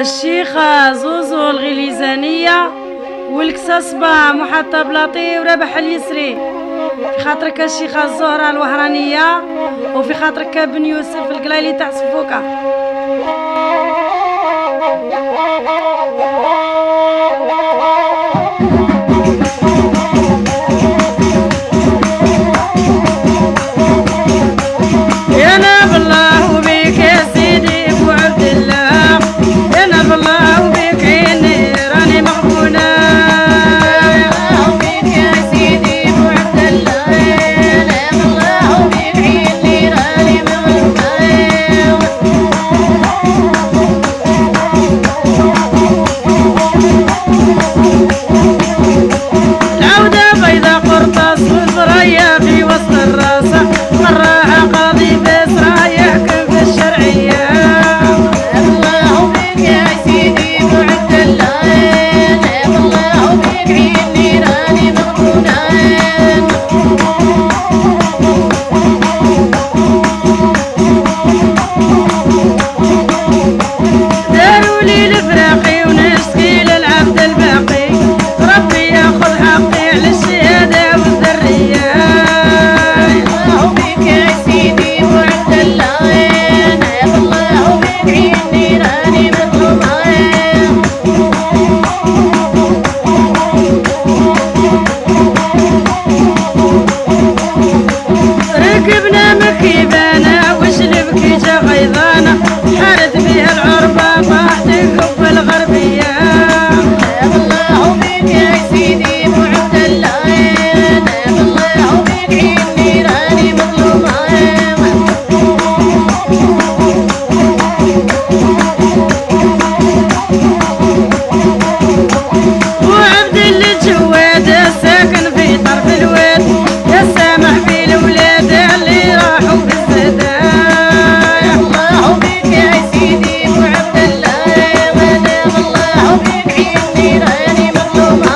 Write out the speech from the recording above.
الشيخة زوزو الغليزانية والكساسبة محطة بلاطي وربح اليسري. في خاطرك الشيخة الزهرة الوهرانية وفي خاطرك بن يوسف القلايلي تاع سفوكة. يا نبي الله وبيك يا سيدي ابو عبد الله، يا نبي الله وبيك عيني راني مغبونة. يا الله وبيك يا سيدي ابو عبد الله، يا نبي الله وبيك عيني راني مغبونة. العودة بيضة قرطاس والبرية في وسط الراسة، الراحة قاضي بس رايح كيف الشرعية. الله بك يا سيدي ابو عبد الله، الله بك عيني راني مغبونة. داروا لي الفراقي ونشكي للعبد الباقي، ربي ياخذ حقي على الشهادة والذرية. الله بك يا سيدي ابو عبد الله، الله بك عيني راني مظلومة. ركبنا مكيبانة وشلبكي جا غيظانة، حارت بيها العربة طاحت كف الغربية. الله بك يا سيدي ابو عبد الله، الله بك عيني راني مظلومة. وعبد الجواد ساكن في طرف الواد، يا سامح في الولاد اللي راحوا بالزدا. الله بك يا سيدي ابو عبد الله، الله بك عيني راني مظلومة.